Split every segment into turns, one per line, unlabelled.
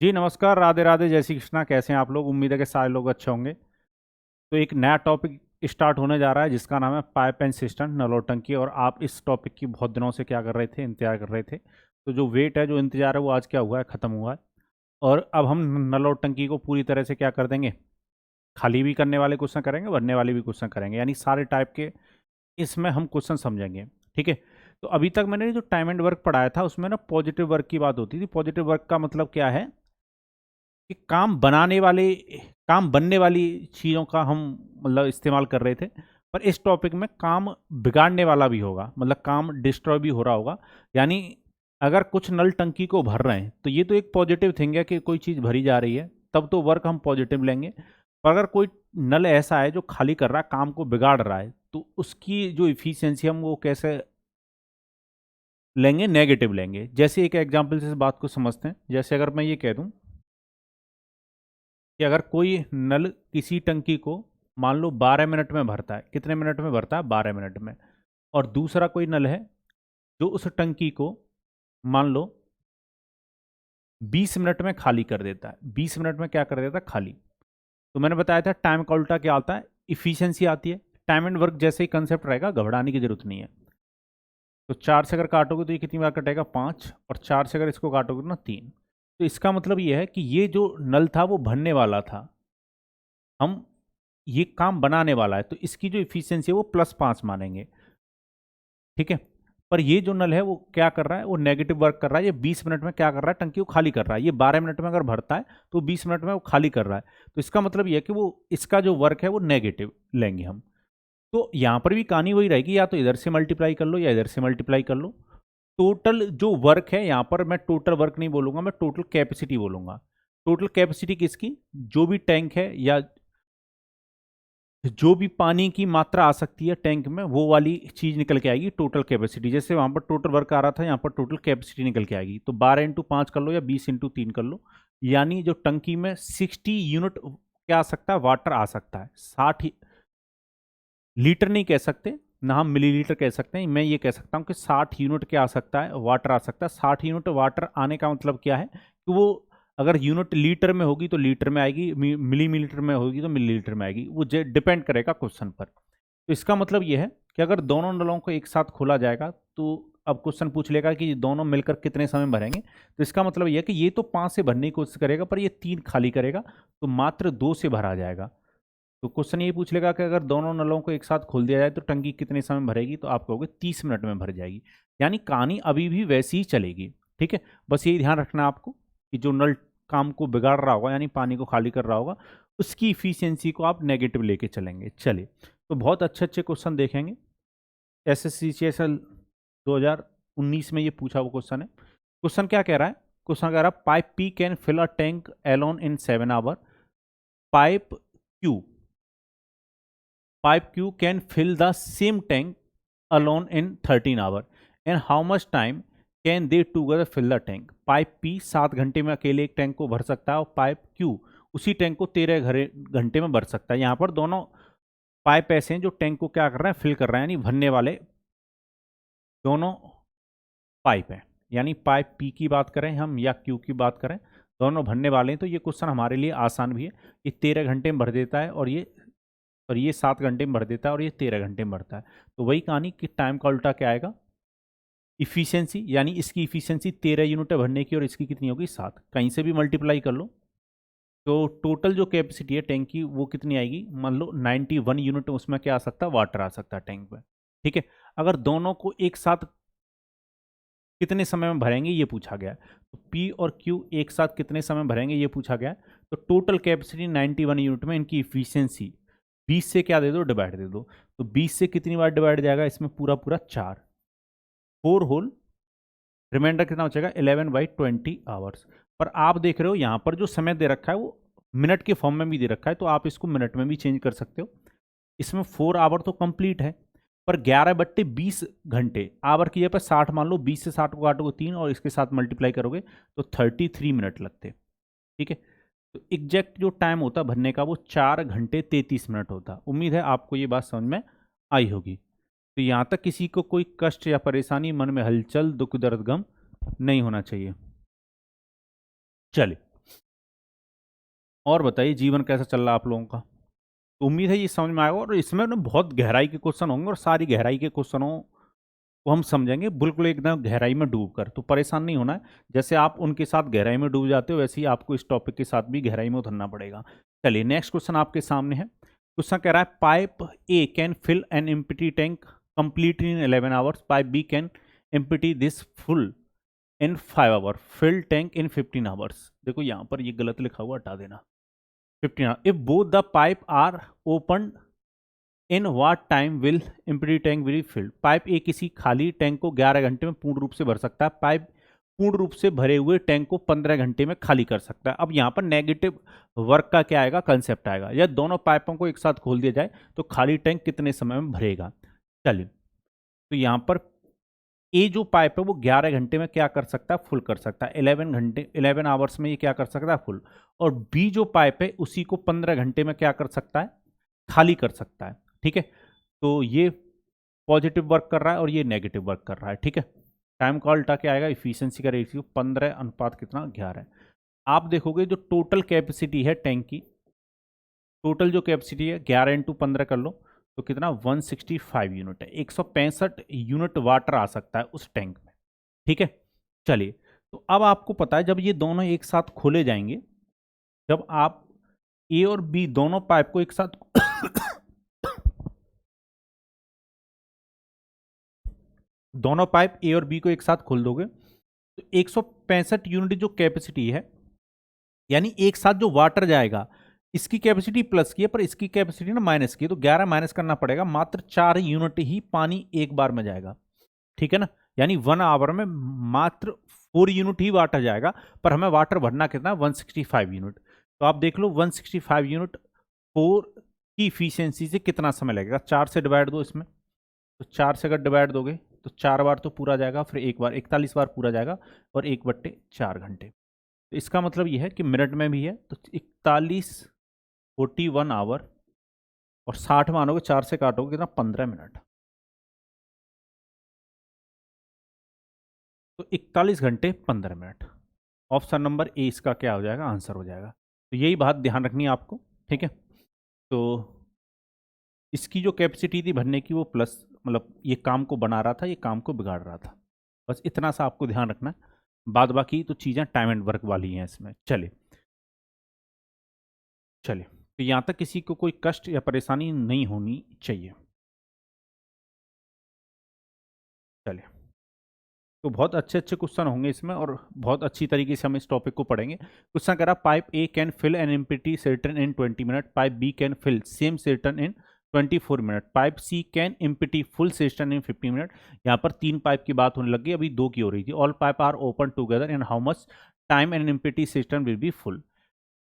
जी नमस्कार, राधे राधे, जय श्री कृष्णा। कैसे हैं आप लोग? उम्मीद है कि सारे लोग अच्छे होंगे। तो एक नया टॉपिक स्टार्ट होने जा रहा है जिसका नाम है पाइप एंड सिस्टम, नलोटंकी। और आप इस टॉपिक की बहुत दिनों से क्या कर रहे थे? इंतजार कर रहे थे। तो जो वेट है, जो इंतजार है, वो आज क्या हुआ है? ख़त्म हुआ है। और अब हम नलोटंकी को पूरी तरह से क्या कर देंगे? खाली भी करने वाले क्वेश्चन करेंगे, भरने वाले भी क्वेश्चन करेंगे, यानी सारे टाइप के इसमें हम क्वेश्चन समझेंगे। ठीक है। तो अभी तक मैंने जो टाइम एंड वर्क पढ़ाया था उसमें ना पॉजिटिव वर्क की बात होती थी। पॉजिटिव वर्क का मतलब क्या है कि काम बनने वाली चीज़ों का हम मतलब इस्तेमाल कर रहे थे। पर इस टॉपिक में काम बिगाड़ने वाला भी होगा, मतलब काम डिस्ट्रॉय भी हो रहा होगा। यानी अगर कुछ नल टंकी को भर रहे हैं तो ये तो एक पॉजिटिव थिंग है कि कोई चीज़ भरी जा रही है, तब तो वर्क हम पॉजिटिव लेंगे। पर अगर कोई नल ऐसा है जो खाली कर रहा है, काम को बिगाड़ रहा है, तो उसकी जो इफिशियंसी हम वो कैसे लेंगे? नेगेटिव लेंगे। जैसे एक एग्जांपल से इस बात को समझते हैं। जैसे अगर मैं ये कह दूं कि अगर कोई नल किसी टंकी को मान लो 12 मिनट में भरता है। कितने मिनट में भरता है? 12 मिनट में। और दूसरा कोई नल है जो उस टंकी को मान लो 20 मिनट में खाली कर देता है। 20 मिनट में क्या कर देता है? खाली। तो मैंने बताया था टाइम का उल्टा क्या आता है? इफिशियंसी आती है। टाइम एंड वर्क जैसे ही कंसेप्ट रहेगा, घबराने की जरूरत नहीं है। तो 4 से अगर काटोगे तो ये कितनी बार कटेगा? 5। और 4 से अगर इसको काटोगे ना, 3। तो इसका मतलब ये है कि ये जो नल था वो भरने वाला था, हम ये काम बनाने वाला है, तो इसकी जो इफिशियंसी है वो +5 मानेंगे। ठीक है। पर ये जो नल है वो क्या कर रहा है? वो नेगेटिव वर्क कर रहा है। ये 20 मिनट में क्या कर रहा है? टंकी को खाली कर रहा है। ये 12 मिनट में अगर भरता है तो 20 मिनट में वो खाली कर रहा है। तो इसका मतलब ये है कि वो इसका जो वर्क है वो नेगेटिव लेंगे हम। तो यहां पर भी कहानी वही रहेगी, या तो इधर से मल्टीप्लाई कर लो या इधर से मल्टीप्लाई कर लो। टोटल जो वर्क है, यहां पर मैं टोटल वर्क नहीं बोलूंगा, मैं टोटल कैपेसिटी बोलूंगा। टोटल कैपेसिटी किसकी? जो भी टैंक है या जो भी पानी की मात्रा आ सकती है टैंक में, वो वाली चीज निकल के आएगी टोटल कैपेसिटी। जैसे वहां पर टोटल वर्क आ रहा था, यहाँ पर टोटल कैपेसिटी निकल के आएगी। तो 12 × 5 कर लो या 20 × 3 कर लो, यानी जो टंकी में 60 यूनिट क्या आ सकता है? वाटर आ सकता है। 60 लीटर नहीं कह सकते ना, हम मिलीलीटर कह सकते हैं। मैं ये कह सकता हूँ कि 60 यूनिट क्या आ सकता है? वाटर आ सकता है। 60 यूनिट वाटर आने का मतलब क्या है कि वो अगर यूनिट लीटर में होगी तो लीटर में आएगी, मिलीमीटर में होगी तो मिलीलीटर में आएगी। वो डिपेंड करेगा क्वेश्चन पर। तो इसका मतलब ये है कि अगर दोनों नलों को एक साथ खोला जाएगा तो अब क्वेश्चन पूछ लेगा कि दोनों मिलकर कितने समय में भरेंगे। तो इसका मतलब ये है कि ये तो 5 से भरने की कोशिश करेगा, पर ये 3 खाली करेगा, तो मात्र 2 से भरा जाएगा। तो क्वेश्चन ये पूछ लेगा कि अगर दोनों नलों को एक साथ खोल दिया जाए तो टंकी कितने समय में भरेगी? तो आप कहोगे 30 मिनट में भर जाएगी। यानी कहानी अभी भी वैसी ही चलेगी। ठीक है। बस यही ध्यान रखना आपको कि जो नल काम को बिगाड़ रहा होगा, यानी पानी को खाली कर रहा होगा, उसकी इफिशियंसी को आप नेगेटिव लेके चलेंगे। चलिए, तो बहुत अच्छे अच्छे क्वेश्चन देखेंगे। एसएससी CHL 2019 में ये पूछा हुआ क्वेश्चन है। क्वेश्चन क्या कह रहा है? क्वेश्चन कह रहा है pipe P can fill a tank alone in 7 hour. Pipe Q Pipe Q can fill the same tank alone in 13 hours. And how much time can they together fill the tank? Pipe P 7 घंटे में अकेले एक tank को भर सकता है, और pipe Q उसी टैंक को 13 घंटे में भर सकता है। यहाँ पर दोनों पाइप ऐसे हैं जो टैंक को क्या कर रहे हैं? फिल कर रहे हैं, यानी भरने वाले दोनों पाइप हैं। यानी पाइप P की बात करें हम या Q की बात करें, दोनों भरने वाले हैं। तो ये क्वेश्चन हमारे लिए आसान भी है। ये 13 घंटे में भर देता है, और ये 7 घंटे में भर देता है, और ये 13 घंटे में भरता है। तो वही कहानी कि टाइम का उल्टा क्या आएगा? इफिशियंसी। यानी इसकी इफिशियंसी 13 यूनिट है भरने की, और इसकी कितनी होगी? 7। कहीं से भी मल्टीप्लाई कर लो तो टोटल जो कैपेसिटी है टैंक की वो कितनी आएगी? मान लो 91 यूनिट उसमें क्या आ सकता है? वाटर आ सकता है टैंक में। ठीक है। अगर दोनों को एक साथ कितने समय में भरेंगे ये पूछा गया है। तो P और Q एक साथ कितने समय में भरेंगे ये पूछा गया है। तो टोटल कैपेसिटी 91 यूनिट में इनकी इफिशियंसी 20 से क्या दे दो? डिवाइड दे दो। तो 20 से कितनी बार डिवाइड जाएगा? इसमें पूरा पूरा 4। 4 होल, रिमाइंडर कितना बचेगा? 11/20 आवर्स। पर आप देख रहे हो यहाँ पर जो समय दे रखा है वो मिनट के फॉर्म में भी दे रखा है, तो आप इसको मिनट में भी चेंज कर सकते हो। इसमें 4 आवर तो कंप्लीट है, पर 11/20 घंटे। आवर की जगह पर 60 मान लो, 20 से 60 को काटोगे 3 और इसके साथ मल्टीप्लाई करोगे तो 33 मिनट लगते। ठीक है। तो एग्जैक्ट जो टाइम होता भरने का वो 4 घंटे 33 मिनट होता। उम्मीद है आपको ये बात समझ में आई होगी। तो यहाँ तक किसी को कोई कष्ट या परेशानी, मन में हलचल, दुख, दर्द, गम नहीं होना चाहिए। चलिए, और बताइए जीवन कैसा चल रहा है आप लोगों का। तो उम्मीद है ये समझ में आएगा, और इसमें ना बहुत गहराई के क्वेश्चन होंगे, और सारी गहराई के क्वेश्चनों को हम समझेंगे बिल्कुल एकदम गहराई में डूब कर। तो परेशान नहीं होना है, जैसे आप उनके साथ गहराई में डूब जाते हो वैसे ही आपको इस टॉपिक के साथ भी गहराई में उतरना पड़ेगा। चलिए नेक्स्ट क्वेश्चन आपके सामने है। क्वेश्चन कह रहा है pipe A can fill an empty tank complete in 11 hours, pipe B can empty this full in 5 hour, fill tank in 15 hours. देखो यहाँ पर ये गलत लिखा हुआ हटा देना। 15 hour, if both the pipe are open in what time will empty tank will filled. Pipe A किसी खाली टैंक को 11 घंटे में पूर्ण रूप से भर सकता है, पाइप पूर्ण रूप से भरे हुए टैंक को 15 घंटे में खाली कर सकता है। अब यहाँ पर नेगेटिव वर्क का क्या आएगा, कंसेप्ट आएगा। या दोनों पाइपों को एक साथ खोल दिया जाए तो खाली टैंक कितने समय में भरेगा। चलिए तो यहाँ पर ए जो पाइप है वो 11 घंटे में क्या कर सकता है, फुल कर सकता है। 11 घंटे 11 आवर्स में ये क्या कर सकता है, फुल। और बी जो पाइप है उसी को 15 घंटे में क्या कर सकता है, खाली कर सकता है। ठीक है, तो ये पॉजिटिव वर्क कर रहा है और ये नेगेटिव वर्क कर रहा है। ठीक है, टाइम का उल्टा क्या आएगा, इफिशियंसी का रेशियो 15 अनुपात कितना, 11। आप देखोगे जो टोटल कैपेसिटी है टैंक की, टोटल जो कैपेसिटी है 11 इंटू 15 कर लो तो कितना 165 यूनिट है। 165 यूनिट वाटर आ सकता है उस टैंक में। ठीक है, चलिए तो अब आपको पता है जब ये दोनों एक साथ खोले जाएंगे, जब आप ए और बी दोनों पाइप को एक साथ दोनों पाइप ए और बी को एक साथ खोल दोगे तो 165 यूनिट जो कैपेसिटी है, यानी एक साथ जो वाटर जाएगा, इसकी कैपेसिटी प्लस की है पर इसकी कैपेसिटी ना माइनस की है, तो 11 माइनस करना पड़ेगा। मात्र 4 यूनिट ही पानी एक बार में जाएगा। ठीक है ना, यानी 1 आवर में मात्र 4 यूनिट ही वाटर जाएगा, पर हमें वाटर भरना कितना, 165 यूनिट। तो आप देख लो 165 यूनिट 4 की इफिशियंसी से कितना समय लगेगा। 4 से डिवाइड दो इसमें, तो 4 से अगर डिवाइड दोगे तो 4 बार तो पूरा जाएगा, फिर एक बार 41 बार पूरा जाएगा, और 1/4 घंटे। तो इसका मतलब यह है कि मिनट में भी है तो 41 41 आवर, और 60 मानोगे 4 से काटोगे कितना, 15 मिनट। तो 41 घंटे 15 मिनट। ऑप्शन नंबर ए इसका क्या हो जाएगा, आंसर हो जाएगा। तो यही बात ध्यान रखनी है आपको। ठीक है, तो इसकी जो कैपेसिटी थी भरने की वो प्लस, मतलब ये काम को बना रहा था, ये काम को बिगाड़ रहा था। बस इतना सा आपको ध्यान रखना है, बाद बाकी तो चीज़ें टाइम एंड वर्क वाली हैं इसमें। चलिए चलिए, तो यहाँ तक किसी को कोई कष्ट या परेशानी नहीं होनी चाहिए। चलिए, तो बहुत अच्छे अच्छे क्वेश्चन होंगे इसमें, और बहुत अच्छी तरीके से हम इस टॉपिक को पढ़ेंगे। क्वेश्चन कह रहा pipe A can fill an empty cistern in 20 minute, pipe B can fill same cistern in 24 minute, pipe C can empty full cistern in 50 minute. यहाँ पर 3 पाइप की बात होने लगी, अभी 2 की हो रही थी। All pipe are open together and how much time an empty cistern will be full.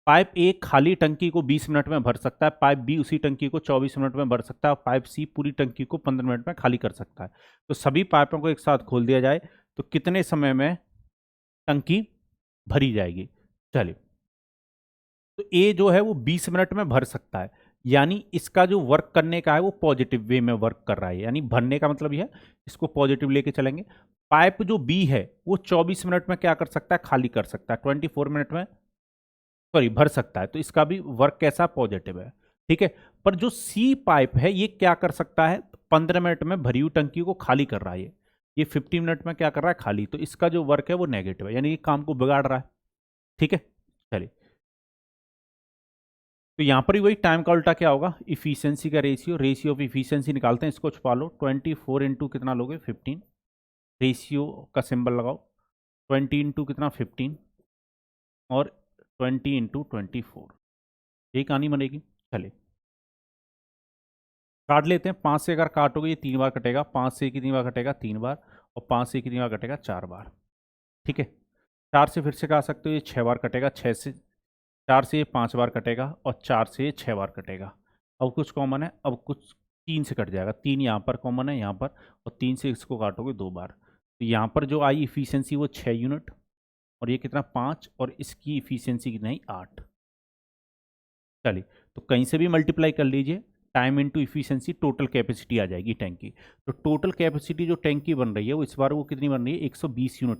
Pipe A खाली टंकी को 20 मिनट में भर सकता है, पाइप बी उसी टंकी को 24 मिनट में भर सकता है, पाइप सी पूरी टंकी को 15 मिनट में खाली कर सकता है। तो सभी पाइपों को एक साथ खोल दिया जाए तो कितने समय में टंकी भरी जाएगी। चलिए, तो ए जो है वो 20 मिनट में भर सकता है, यानी इसका जो वर्क करने का है वो पॉजिटिव वे में वर्क कर रहा है, यानी भरने का मतलब यह है, इसको पॉजिटिव लेके चलेंगे। पाइप जो बी है वो 24 मिनट में क्या कर सकता है, खाली कर सकता है, 24 मिनट में सॉरी भर सकता है, तो इसका भी वर्क कैसा, पॉजिटिव है। ठीक है, पर जो सी पाइप है ये क्या कर सकता है, 15 मिनट में भरी हुई टंकी को खाली कर रहा है, ये 50 मिनट में क्या कर रहा है, खाली। तो इसका जो वर्क है वो नेगेटिव है, यानी ये काम को बिगाड़ रहा है। ठीक है, चलिए, तो यहां पर भी वही टाइम का उल्टा क्या होगा, इफिशियंसी का रेशियो, रेशियो ऑफ इफिशियंसी निकालते हैं, इसको छुपा लो। 24 इंटू कितना लोगे, 15, रेशियो का सिंबल लगाओ, 20 इंटू कितना 15, और 20 इंटू 24, यही कहानी बनेगी। चलिए काट लेते हैं। 5 से अगर काटोगे ये 3 बार कटेगा, 5 से कितनी बार कटेगा, 3 बार, और 5 से कितनी बार कटेगा, 4 बार। ठीक है, 4 से फिर से काट सकते हो, ये 6 बार कटेगा, 6 से 4 से ये 5 बार कटेगा, और 4 से ये 6 बार कटेगा। अब कुछ कॉमन है, अब कुछ 3 से कट जाएगा, 3 यहाँ पर कॉमन है यहाँ पर, और 3 से इसको काटोगे 2 बार, तो यहाँ पर जो आई इफिशियंसी वो 6 यूनिट, और ये कितना 5, और इसकी इफिशियंसी कितना ही 8। चलिए, तो कहीं से भी मल्टीप्लाई कर लीजिए, time into efficiency, total capacity आ जाएगी टैंक की। तो टोटल कैपेसिटी जो टैंक की बन रही है वो इस बार वो कितनी बन रही है, 120 यूनिट।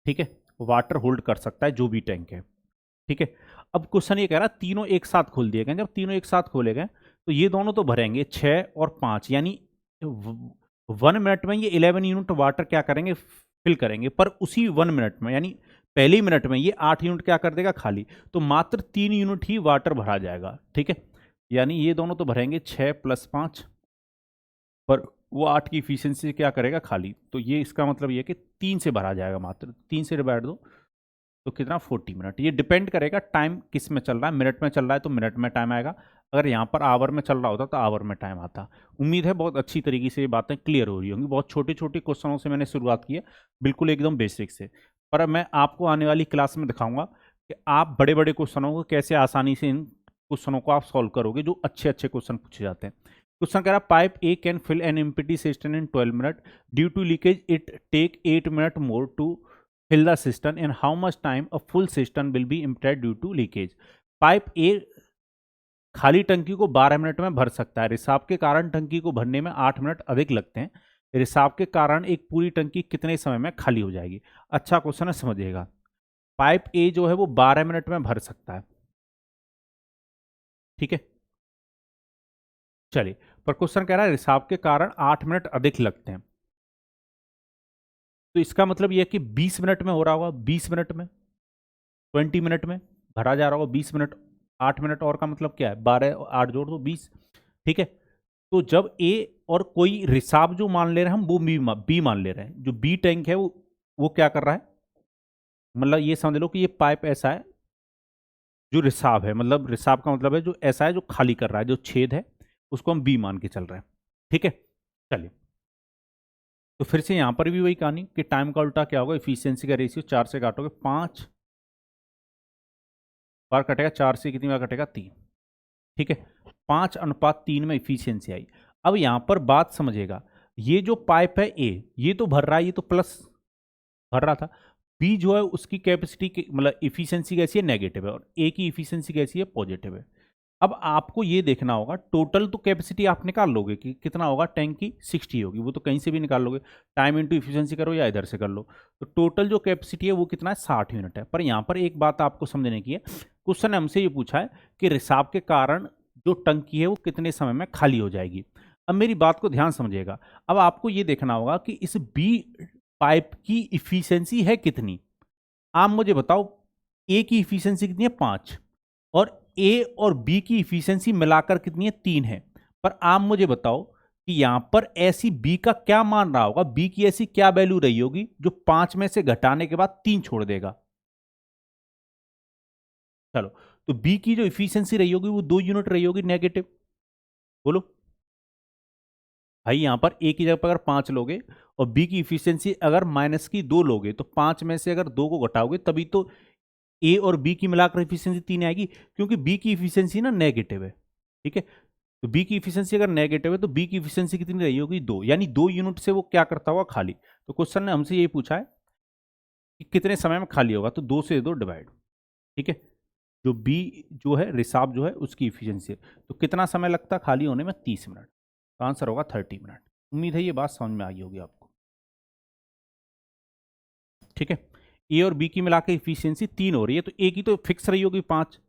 ठीक है, वाटर होल्ड कर सकता है जो भी टैंक है। ठीक है। अब क्वेश्चन ये कह रहा है तीनों एक साथ खोल दिए गए। जब तीनों एक साथ खोले गए तो ये दोनों तो भरेंगे 6 और 5, यानी 1 मिनट में ये 11 यूनिट वाटर क्या करेंगे, फिल करेंगे। पर उसी 1 मिनट में, यानी पहले ही मिनट में ये 8 यूनिट क्या कर देगा, खाली। तो मात्र 3 यूनिट ही वाटर भरा जाएगा। ठीक है, यानी ये दोनों तो भरेंगे 6 + 5, पर वो 8 की इफिशियंसी क्या करेगा, खाली। तो ये इसका मतलब ये कि 3 से भरा जाएगा, मात्र 3 से डिवाइड दो तो कितना, 40 मिनट। ये डिपेंड करेगा टाइम किस में चल रहा है। मिनट में चल रहा है तो मिनट में टाइम आएगा, अगर यहाँ पर आवर में चल रहा होता तो आवर में टाइम आता। उम्मीद है बहुत अच्छी तरीके से ये बातें क्लियर हो रही होंगी। बहुत छोटे छोटे क्वेश्चनों से मैंने शुरुआत की है, बिल्कुल एकदम बेसिक से। पर अब मैं आपको आने वाली क्लास में दिखाऊंगा कि आप बड़े बड़े क्वेश्चनों को कैसे आसानी से, इन क्वेश्चनों को आप सॉल्व करोगे जो अच्छे अच्छे क्वेश्चन पूछे जाते हैं। क्वेश्चन कह रहा है pipe A can fill an empty cistern in 12 minute, due to leakage it take 8 minute more to fill the cistern, and how much time a full cistern will be emptied due to leakage। Pipe A खाली टंकी को 12 minute में भर सकता है, रिसाव के कारण टंकी को भरने में 8 मिनट अधिक लगते हैं। रिसाव के कारण एक पूरी टंकी कितने समय में खाली हो जाएगी। अच्छा क्वेश्चन है, समझिएगा। पाइप ए जो है वो 12 मिनट में भर सकता है, ठीक है। चलिए, पर क्वेश्चन कह रहा है रिसाव के कारण 8 मिनट अधिक लगते हैं, तो इसका मतलब यह है कि 20 मिनट में हो रहा होगा, 20 मिनट में, 20 मिनट में भरा जा रहा होगा, 20 मिनट, 8 मिनट और का मतलब क्या है, 12 और 8 जोड़ दो 20। ठीक है, तो जब ए और कोई रिसाव जो मान ले रहे हैं हम, वो बी मान ले रहे हैं। जो बी टैंक है वो क्या कर रहा है, मतलब ये समझ लो कि ये पाइप ऐसा है जो रिसाव है, मतलब रिसाव का मतलब है जो ऐसा है जो खाली कर रहा है, जो छेद है उसको हम बी मान के चल रहे हैं। ठीक है, चलिए, तो फिर से यहां पर भी वही कहानी कि टाइम का उल्टा क्या होगा, इफिशियंसी का रेशियो 4 से काटोगे 5 बार कटेगा, 4 से कितनी बार कटेगा, 3। ठीक है, 5:3 में इफिशियंसी आई। अब यहां पर बात समझिएगा, ये जो पाइप है ए, ये तो भर रहा है, ये तो प्लस भर रहा था। बी जो है उसकी कैपेसिटी मतलब इफिशियंसी कैसी है, नेगेटिव है, और ए की इफिशियंसी कैसी है, पॉजिटिव है। अब आपको ये देखना होगा, टोटल तो कैपेसिटी आप निकाल लोगे कि कितना होगा, टैंक की 60 होगी, वो तो कहीं से भी निकाल लोगे, टाइम इंटू इफिशियंसी करो या इधर से कर लो। तो टोटल जो कैपेसिटी है वो कितना है, 60 यूनिट है। पर यहाँ पर एक बात आपको समझने की है, क्वेश्चन ने हमसे ये पूछा है कि रिसाव के कारण जो टंकी है वो कितने समय में खाली हो जाएगी। अब मेरी बात को ध्यान समझिएगा, अब आपको ये देखना होगा कि इस बी पाइप की इफिशियंसी है कितनी। आप मुझे बताओ, ए की इफिशियंसी कितनी है, 5, और ए और बी की इफिशियंसी मिलाकर कितनी है, 3 है। पर आप मुझे बताओ कि यहां पर ऐसी बी का क्या मान रहा होगा, बी की ऐसी क्या वैल्यू रही होगी जो 5 में से घटाने के बाद 3 छोड़ देगा। चलो, तो बी की जो इफिशियंसी रही होगी वो 2 यूनिट रही होगी, नेगेटिव। बोलो भाई, यहां पर ए की जगह पर अगर 5 लोगे और बी की इफिशियंसी अगर -2 लोगे, तो 5 में से अगर 2 को घटाओगे तभी तो ए और बी की मिलाकर इफिशियंसी 3 आएगी, क्योंकि बी की इफिशियंसी ना नेगेटिव है। ठीक है, तो बी की इफिशियंसी अगर नेगेटिव है तो बी की इफिशियंसी कितनी रही होगी, 2, यानी 2 यूनिट से वो क्या करता होगा, खाली। तो क्वेश्चन ने हमसे यही पूछा है कि कितने समय में खाली होगा, तो 2 से 2 डिवाइड। ठीक है, जो बी जो है रिसाव जो है उसकी इफिशियंसी है, तो कितना समय लगता है खाली होने में, 30 मिनट। तो आंसर होगा 30 मिनट। उम्मीद है ये बात समझ में आई होगी आपको। ठीक है, ए और बी की मिलाकर इफिशियंसी 3 हो रही है, तो ए की तो फिक्स रही होगी 5,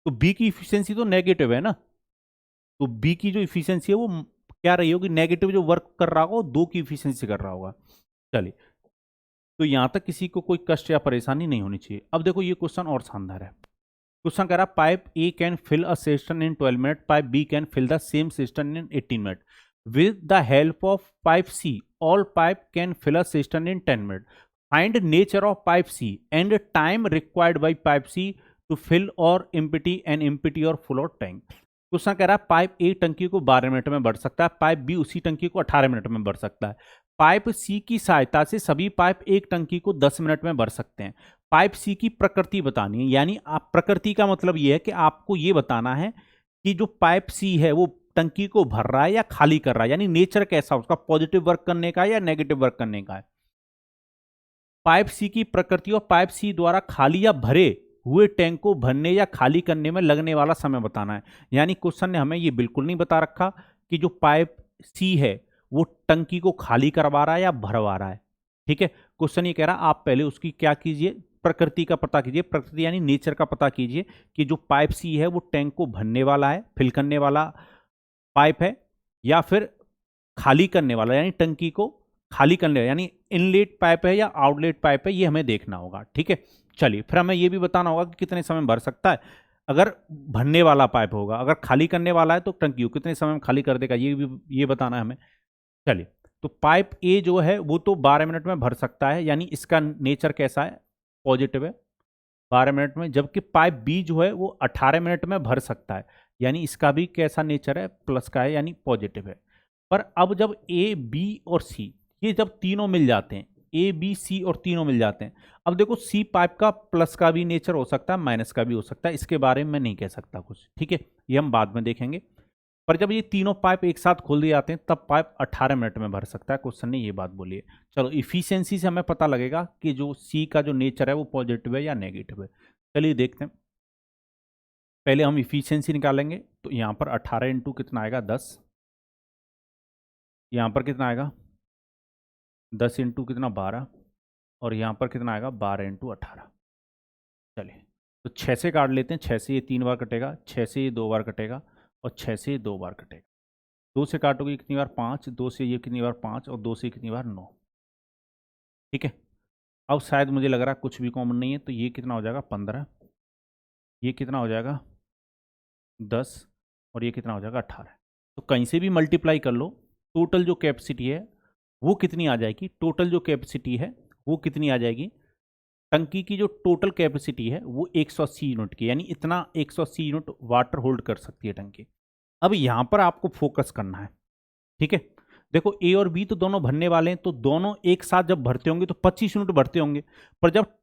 तो बी की इफिशियंसी तो नेगेटिव है ना, तो बी की जो इफिशियंसी है वो क्या रही होगी, नेगेटिव। जो वर्क कर रहा होगा वो 2 की इफिशियंसी कर रहा होगा। चलिए, तो यहां तक किसी को कोई कष्ट या परेशानी नहीं होनी चाहिए। अब देखो ये क्वेश्चन और शानदार है। क्वेश्चन कह रहा है pipe A can fill a cistern in 12 minute, pipe B can fill the same cistern in 18 minute. With the help of pipe C, all pipe can fill a cistern in 10 minute. Find nature of pipe C and time required by pipe C to fill or empty an empty or full or tank. Question कह रहा है pipe ए टंकी को 12 minute में भर सकता है, pipe B उसी टंकी को 18 मिनट में भर सकता है। पाइप सी की सहायता से सभी पाइप एक टंकी को 10 मिनट में भर सकते हैं। पाइप सी की प्रकृति बतानी है, यानी आप, प्रकृति का मतलब यह है कि आपको यह बताना है कि जो पाइप सी है वो टंकी को भर रहा है या खाली कर रहा है, यानी नेचर कैसा, उसका पॉजिटिव वर्क करने का या नेगेटिव वर्क करने का है। पाइप सी की प्रकृति और पाइप सी द्वारा खाली या भरे हुए टैंक को भरने या खाली करने में लगने वाला समय बताना है। यानी क्वेश्चन ने हमें यह बिल्कुल नहीं बता रखा कि जो पाइप सी है वो टंकी को खाली करवा रहा है या भरवा रहा है। ठीक है, क्वेश्चन ये कह रहा है आप पहले उसकी क्या कीजिए, प्रकृति का पता कीजिए, प्रकृति यानी नेचर का पता कीजिए कि जो पाइप सी है वो टैंक को भरने वाला है, फिल करने वाला पाइप है, या फिर खाली करने वाला यानी टंकी को खाली करने यानी इनलेट पाइप है या आउटलेट पाइप है, ये हमें देखना होगा। ठीक है, चलिए फिर हमें ये भी बताना होगा कि कितने समय में भर सकता है। अगर भरने वाला पाइप होगा, अगर खाली करने वाला है तो टंकी को कितने समय में खाली कर देगा, ये बताना है हमें। चलिए, तो पाइप ए जो है वो तो 12 मिनट में भर सकता है, यानी इसका नेचर कैसा है, पॉजिटिव है 12 मिनट में। जबकि पाइप बी जो है वो 18 मिनट में भर सकता है, यानी इसका भी कैसा नेचर है, प्लस का है यानी पॉजिटिव है। पर अब जब ए बी और सी ये जब तीनों मिल जाते हैं, ए बी सी और तीनों मिल जाते हैं, अब देखो सी पाइप का प्लस का भी नेचर हो सकता है, माइनस का भी हो सकता है, इसके बारे में मैं नहीं कह सकता कुछ। ठीक है, ये हम बाद में देखेंगे। पर जब ये तीनों पाइप एक साथ खोल दिए जाते हैं तब पाइप 18 मिनट में भर सकता है। क्वेश्चन ने ये बात बोली है। चलो, इफिशियंसी से हमें पता लगेगा कि जो सी का जो नेचर है वो पॉजिटिव है या नेगेटिव है। चलिए देखते हैं। पहले हम इफिशियंसी निकालेंगे, तो यहाँ पर 18 इंटू कितना आएगा 10, यहाँ पर कितना आएगा 10 इंटू कितना 12, और यहाँ पर कितना आएगा 12 इंटू 18। चलिए, तो 6 से काट लेते हैं, 6 से ये 3 बार कटेगा, 6 से ये 2 बार कटेगा, और 6 से ये 2 बार कटेगा। 2 से काटोगे कितनी बार 5, 2 से ये कितनी बार 5, और 2 से कितनी बार 9। ठीक है, अब शायद मुझे लग रहा है कुछ भी कॉमन नहीं है, तो ये कितना हो जाएगा 15, ये कितना हो जाएगा 10, और ये कितना हो जाएगा 18। तो कहीं से भी मल्टीप्लाई कर लो, टोटल जो कैपेसिटी है वो कितनी आ जाएगी, टोटल जो कैपेसिटी है वो कितनी आ जाएगी, टंकी की जो टोटल कैपेसिटी है वो 180 यूनिट की, यानी इतना 180 यूनिट वाटर होल्ड कर सकती है टंकी। अब यहां पर आपको फोकस करना है। ठीक है, देखो ए और बी तो दोनों भरने वाले हैं, तो दोनों एक साथ जब भरते होंगे तो 25 यूनिट भरते होंगे। पर जब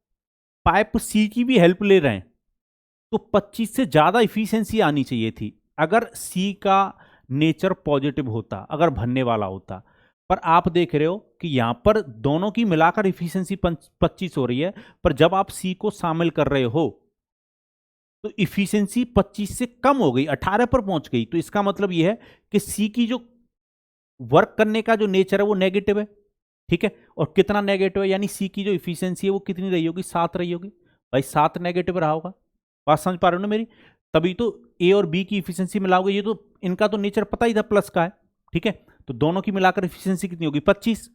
पाइप सी की भी हेल्प ले रहे हैं तो 25 से ज्यादा इफिशियंसी आनी चाहिए थी, अगर सी का नेचर पॉजिटिव होता, अगर भरने वाला होता। पर आप देख रहे हो कि यहां पर दोनों की मिलाकर इफिशियंसी 25 हो रही है, पर जब आप सी को शामिल कर रहे हो तो इफिशियंसी 25 से कम हो गई, 18 पर पहुंच गई। तो इसका मतलब यह है कि सी की जो वर्क करने का जो नेचर है वो नेगेटिव है। ठीक है, और कितना नेगेटिव है, यानी सी की जो इफिशियंसी है वो कितनी रही होगी, 7 रही होगी। भाई 7 नेगेटिव रहा होगा, बात समझ पा रहे हो ना मेरी। तभी तो ए और बी की इफिशियंसी मिलाओगे, ये तो इनका तो नेचर पता ही था प्लस का है। ठीक है, तो दोनों की मिलाकर इफिशियंसी कितनी होगी 25।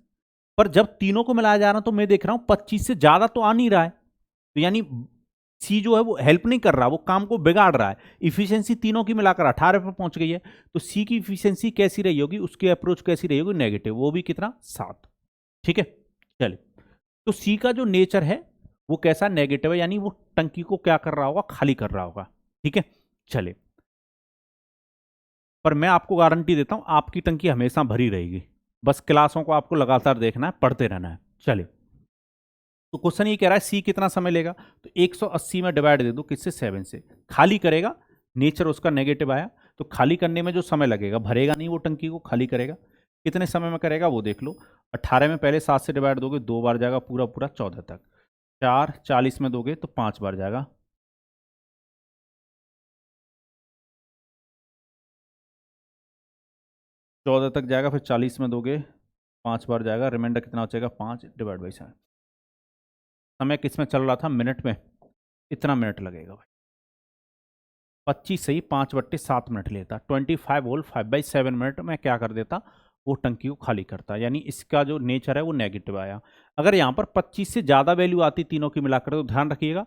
पर जब तीनों को मिलाया जा रहा तो मैं देख रहा हूं 25 से ज्यादा तो आ नहीं रहा है, तो यानी सी जो है वो हेल्प नहीं कर रहा, वो काम को बिगाड़ रहा है। इफिशियंसी तीनों की मिलाकर 18 पर पहुंच गई है, तो सी की इफिशियंसी कैसी रही होगी, उसकी अप्रोच कैसी रही होगी, नेगेटिव, वो भी कितना 7। ठीक है, चलिए, तो सी का जो नेचर है वो कैसा, नेगेटिव है, यानी वो टंकी को क्या कर रहा होगा, खाली कर रहा होगा। ठीक है, चलिए, पर मैं आपको गारंटी देता हूं आपकी टंकी हमेशा भरी रहेगी, बस क्लासों को आपको लगातार देखना है, पढ़ते रहना है। चलिए, तो क्वेश्चन ये कह रहा है सी कितना समय लेगा, तो 180 में डिवाइड दे दो किससे, 7 से। खाली करेगा, नेचर उसका नेगेटिव आया, तो खाली करने में जो समय लगेगा, भरेगा नहीं वो टंकी को, खाली करेगा, कितने समय में करेगा वो देख लो। 18 में पहले 7 से डिवाइड दोगे 2 बार जाएगा, पूरा पूरा 14 तक। 4 40 में दोगे तो 5 बार जाएगा, 14 तक जाएगा, फिर 40 में दोगे 5 बार जाएगा, रिमाइंडर कितना हो जाएगा 5 डिवाइड बाई 7। समय किस में चल रहा था, मिनट में, इतना मिनट लगेगा भाई। 25 सही 5/7 मिनट लेता, 25 होल 5/7 मिनट में क्या कर देता, वो टंकी को खाली करता, यानी इसका जो नेचर है वो नेगेटिव आया। अगर यहाँ पर 25 से ज़्यादा वैल्यू आती तीनों की मिलाकर, तो ध्यान रखिएगा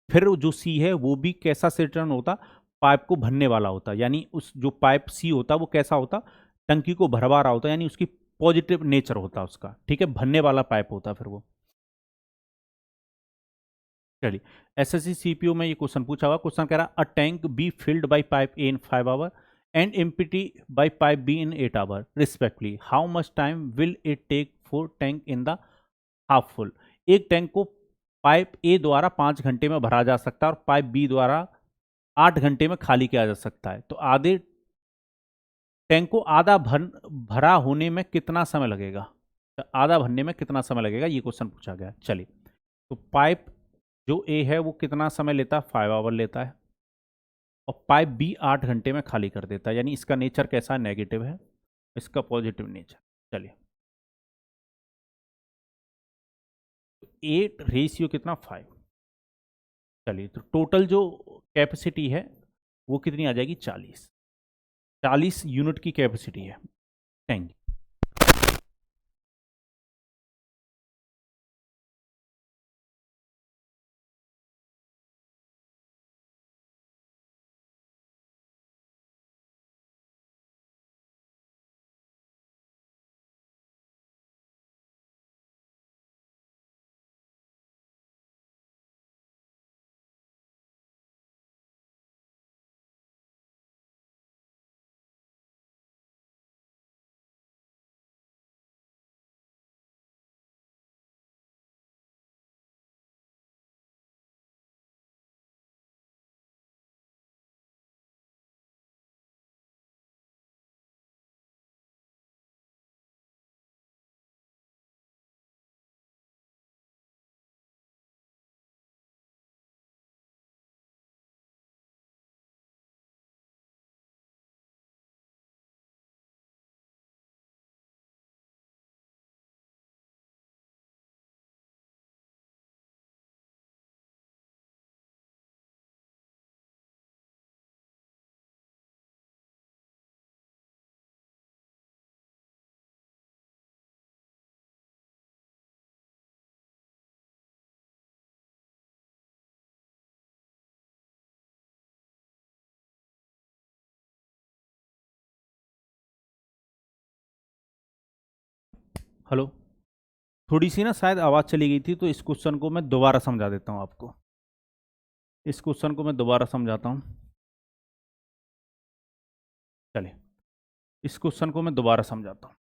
फिर जो सी है वो भी कैसा सेटर्न होता, पाइप को भरने वाला होता, यानी उस जो पाइप सी होता वो कैसा होता, टंकी को भरवा रहा होता, यानी उसकी पॉजिटिव नेचर होता उसका। ठीक है, भरने वाला पाइप होता फिर वो। चलिए, एसएससी सीपीयू में ये क्वेश्चन पूछा हुआ, क्वेश्चन कह रहा a tank be filled by pipe A in 5 hour and empty by pipe B in 8 hour respectively, how much time will it take for tank in the half full. एक tank को pipe A द्वारा 5 घंटे में भरा जा सकता है और पाइप बी द्वारा 8 घंटे में खाली किया जा सकता है, तो आधे टैंक को आधा भरा होने में कितना समय लगेगा, तो आधा भरने में कितना समय लगेगा, ये क्वेश्चन पूछा गया। चलिए, तो पाइप जो ए है वो कितना समय लेता है, 5 आवर लेता है, और पाइप बी 8 घंटे में खाली कर देता है, यानी इसका नेचर कैसा है, नेगेटिव है, इसका पॉजिटिव नेचर। चलिए, 8 रेशियो कितना 5, चलिए, तो टोटल जो कैपेसिटी है वो कितनी आ जाएगी? 40 यूनिट की कैपेसिटी है टैंक। हेलो, थोड़ी सी ना शायद आवाज़ चली गई थी, तो इस क्वेश्चन को मैं दोबारा समझा देता हूँ आपको। इस क्वेश्चन को मैं दोबारा समझाता हूँ। चलिए, इस क्वेश्चन को मैं दोबारा समझाता हूँ।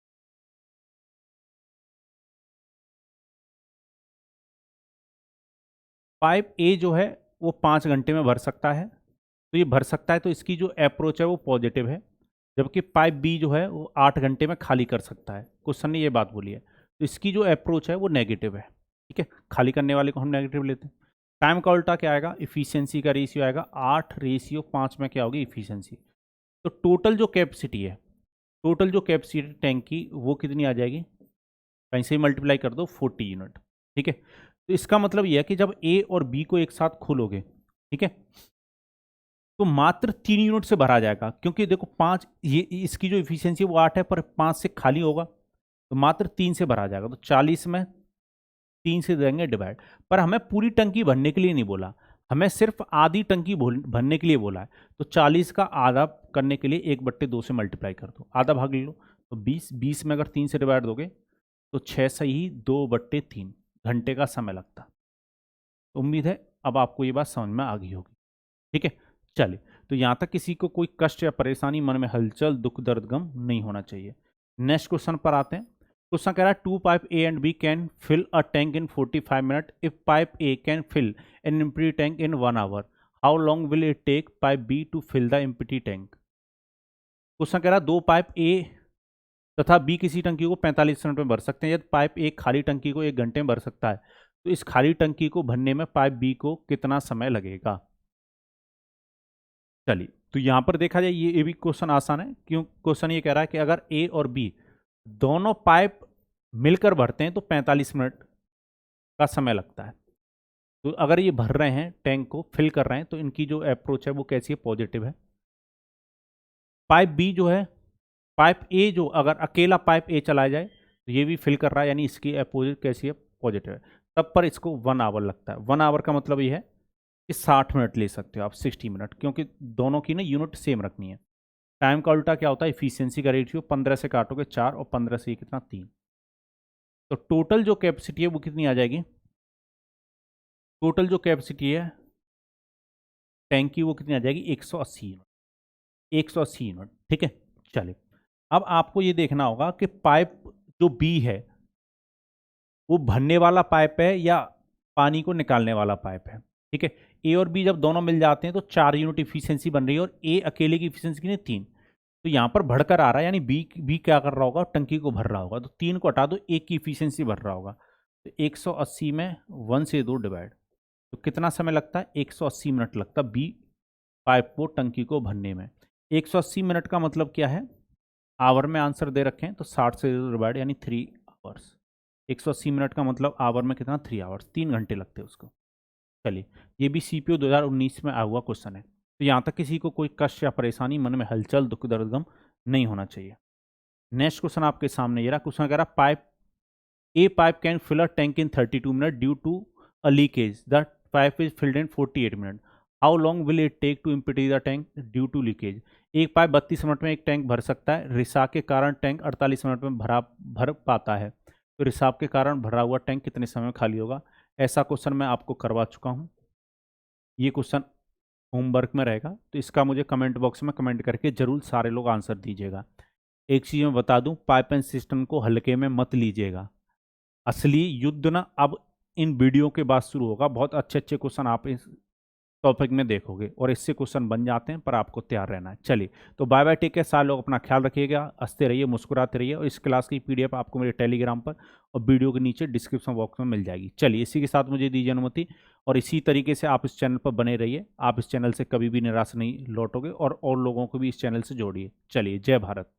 पाइप ए जो है वो 5 घंटे में भर सकता है, तो ये भर सकता है, तो इसकी जो अप्रोच है वो पॉजिटिव है। जबकि पाइप बी जो है वो 8 घंटे में खाली कर सकता है। क्वेश्चन ने ये बात बोली है, तो इसकी जो अप्रोच है वो नेगेटिव है। ठीक है, खाली करने वाले को हम नेगेटिव लेते हैं। टाइम का उल्टा क्या आएगा? इफिशियंसी का रेशियो आएगा 8:5 में क्या होगी? इफिशियंसी। तो टोटल जो कैपेसिटी है, टोटल जो कैपेसिटी टैंक की वो कितनी आ जाएगी? कहीं से मल्टीप्लाई कर दो, 40 यूनिट। ठीक है, तो इसका मतलब यह है कि जब ए और बी को एक साथ खोलोगे, ठीक है, तो मात्र 3 यूनिट से भरा जाएगा। क्योंकि देखो 5, ये इसकी जो इफिशियंसी वो 8 है, पर 5 से खाली होगा, तो मात्र 3 से भरा जाएगा। तो 40 में 3 से देंगे डिवाइड। पर हमें पूरी टंकी भरने के लिए नहीं बोला, हमें सिर्फ आधी टंकी भरने के लिए बोला है। तो 40 का आधा करने के लिए 1/2 से मल्टीप्लाई कर दो, आधा भाग ले लो। तो 20 में अगर 3 से डिवाइड दोगे तो 6 सही 2/3 घंटे का समय लगता। उम्मीद है अब आपको ये बात समझ में आ गई होगी। ठीक है, चलिए, तो यहाँ तक किसी को कोई कष्ट या परेशानी, मन में हलचल, दुख, दर्द, गम नहीं होना चाहिए। नेक्स्ट क्वेश्चन पर आते हैं। क्वेश्चन कह रहा है 2 pipe A and B can fill a tank in 45 minute. If pipe A can fill an empty tank in 1 hour, how long will it take pipe B to fill the empty tank? Question कह रहा है 2 pipe ए तथा B किसी टंकी को 45 minute में भर सकते हैं। यदि पाइप ए खाली टंकी को 1 घंटे में भर सकता है, तो इस खाली टंकी को भरने में पाइप बी को कितना समय लगेगा? चलिए, तो यहां पर देखा जाए ये भी क्वेश्चन आसान है। क्यों? क्वेश्चन ये कह रहा है कि अगर ए और बी दोनों पाइप मिलकर भरते हैं तो 45 मिनट का समय लगता है। तो अगर ये भर रहे हैं, टैंक को फिल कर रहे हैं, तो इनकी जो अप्रोच है वो कैसी है? पॉजिटिव है। पाइप बी जो है, पाइप ए जो अगर अकेला पाइप ए चलाया जाए तो ये भी फिल कर रहा है, यानी इसकी अपोजिट कैसी है? पॉजिटिव है। तब पर इसको 1 आवर लगता है। 1 आवर का मतलब ये है कि 60 मिनट ले सकते हो आप, 60 मिनट, क्योंकि दोनों की ना यूनिट सेम रखनी है। टाइम का उल्टा क्या होता है? इफिशियंसी का रेशियो। 15 से काटोगे 4 और 15 से ये कितना? 3। तो टोटल जो कैपेसिटी है वो कितनी आ जाएगी? टोटल जो कैपेसिटी है टैंक की वो कितनी आ जाएगी? 180 यूनिट। 180 यूनिट। ठीक है, चलिए, अब आपको ये देखना होगा कि पाइप जो बी है वो भरने वाला पाइप है या पानी को निकालने वाला पाइप है। ठीक है, ए और बी जब दोनों मिल जाते हैं तो 4 यूनिट इफिशियंसी बन रही है, और ए अकेले की इफिशियंसी कितनी? 3। तो यहाँ पर बढ़कर आ रहा है, यानी बी बी क्या कर रहा होगा? टंकी को भर रहा होगा। तो 3 को हटा दो, एक की इफिशियंसी भर रहा होगा। तो 180 में 1 से 2 डिवाइड, तो कितना समय लगता है? 180 मिनट लगता है बी पाइप को टंकी को भरने में। 180 मिनट का मतलब क्या है? आवर में आंसर दे रखे हैं, तो 60 से 2 डिवाइड, यानी 3 आवर्स। 180 मिनट का मतलब आवर में कितना? 3 आवर्स, 3 घंटे लगते हैं उसको। चलिए, ये भी सीपीओ 2019 में आया हुआ क्वेश्चन है, तो यहाँ तक किसी को कोई कष्ट या परेशानी, मन में हलचल, दुख दर्द गम नहीं होना चाहिए। नेक्स्ट क्वेश्चन आपके सामने ये रहा। क्वेश्चन कह रहा pipe can fill a tank in 32 minute due to a leakage, the pipe is filled in 48 minute, how long will it take to empty the tank due to leakage. एक pipe 32 minute में एक tank भर सकता है, रिसाव के कारण tank 48 minute में भर पाता है, तो रिसाव के कारण भरा हुआ टैंक कितने समय में खाली होगा। ऐसा क्वेश्चन मैं आपको करवा चुका हूँ, ये क्वेश्चन होमवर्क में रहेगा, तो इसका मुझे कमेंट बॉक्स में कमेंट करके जरूर सारे लोग आंसर दीजिएगा। एक चीज़ मैं बता दूं, पाइप एंड सिस्टम को हल्के में मत लीजिएगा, असली युद्ध ना अब इन वीडियो के बाद शुरू होगा। बहुत अच्छे अच्छे क्वेश्चन आप इस टॉपिक में देखोगे और इससे क्वेश्चन बन जाते हैं, पर आपको तैयार रहना है। चलिए, तो बाय बाय, टेक केयर, सारे लोग अपना ख्याल रखिएगा, हंसते रहिए, मुस्कुराते रहिए, और इस क्लास की पीडीएफ आपको मेरे टेलीग्राम पर और वीडियो के नीचे डिस्क्रिप्शन बॉक्स में मिल जाएगी। चलिए, इसी के साथ मुझे दीजिए अनुमति, और इसी तरीके से आप इस चैनल पर बने रहिए। आप इस चैनल से कभी भी निराश नहीं लौटोगे, और लोगों को भी इस चैनल से जोड़िए। चलिए, जय भारत।